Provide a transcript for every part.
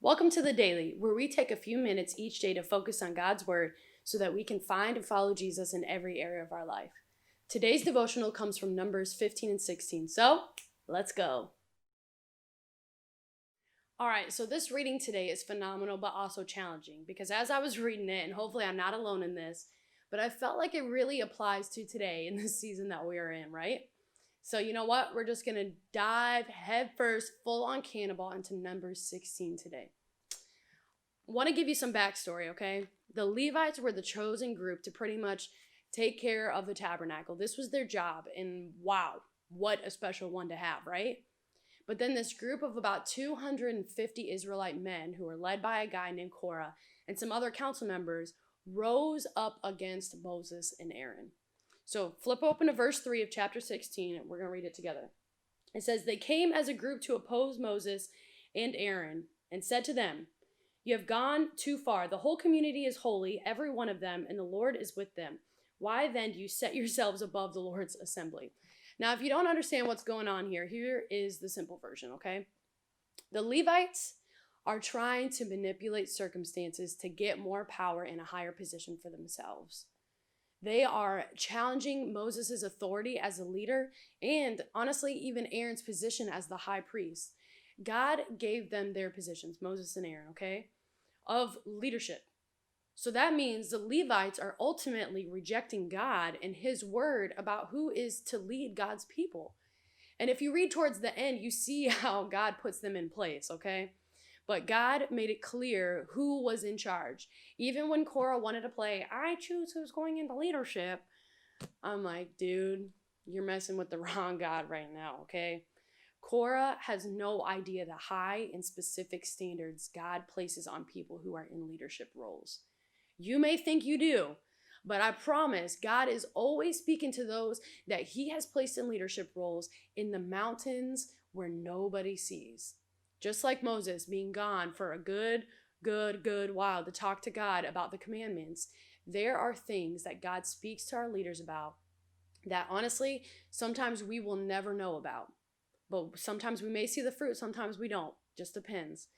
Welcome to the Daily, where we take a few minutes each day to focus on God's Word so that we can find and follow Jesus in every area of our life. Today's devotional comes from Numbers 15 and 16, so let's go. All right, so this reading today is phenomenal but also challenging because as I was reading it, and hopefully I'm not alone in this, but I felt like it really applies to today in this season that we are in, right? So you know what? We're just going to dive headfirst, full on cannonball into Numbers 16 today. Want to give you some backstory, okay? The Levites were the chosen group to pretty much take care of the tabernacle. This was their job, and wow, what a special one to have, right? But then this group of about 250 Israelite men who were led by a guy named Korah and some other council members rose up against Moses and Aaron. So flip open to verse 3 of chapter 16, and we're going to read it together. It says, "They came as a group to oppose Moses and Aaron and said to them, 'You have gone too far. The whole community is holy, every one of them, and the Lord is with them. Why then do you set yourselves above the Lord's assembly?'" Now, if you don't understand what's going on here, here is the simple version, okay? The Levites are trying to manipulate circumstances to get more power and a higher position for themselves. They are challenging Moses' authority as a leader and, honestly, even Aaron's position as the high priest. God gave them their positions, Moses and Aaron, okay, of leadership. So that means the Levites are ultimately rejecting God and his word about who is to lead God's people. And if you read towards the end, you see how God puts them in place, okay? But God made it clear who was in charge. Even when Korah wanted to play, "I choose who's going into leadership," I'm like, dude, you're messing with the wrong God right now, okay? Korah has no idea the high and specific standards God places on people who are in leadership roles. You may think you do, but I promise God is always speaking to those that he has placed in leadership roles in the mountains where nobody sees. Just like Moses being gone for a good while to talk to God about the commandments, there are things that God speaks to our leaders about that honestly, sometimes we will never know about. But sometimes we may see the fruit, sometimes we don't. Just depends.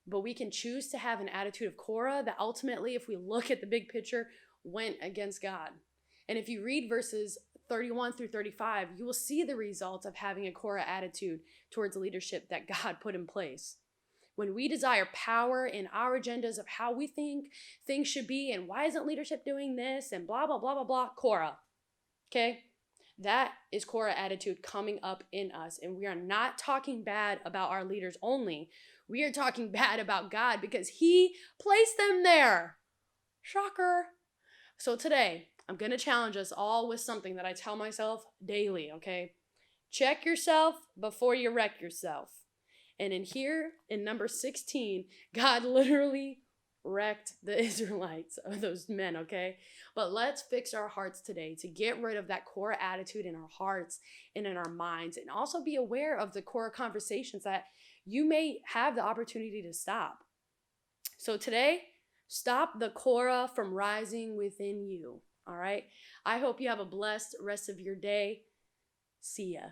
But we can choose to have an attitude of Korah that ultimately, if we look at the big picture, went against God. And if you read verses 31 through 35, you will see the result of having a Korah attitude towards leadership that God put in place. When we desire power in our agendas of how we think things should be and why isn't leadership doing this and blah, blah, blah, blah, blah, Korah. Okay? That is Korah attitude coming up in us. And we are not talking bad about our leaders only. We are talking bad about God because he placed them there. Shocker. So today, I'm going to challenge us all with something that I tell myself daily, okay? Check yourself before you wreck yourself. And in number 16, God literally wrecked the Israelites, those men, okay? But let's fix our hearts today to get rid of that Korah attitude in our hearts and in our minds, and also be aware of the Korah conversations that you may have the opportunity to stop. So today, stop the Korah from rising within you, all right? I hope you have a blessed rest of your day. See ya.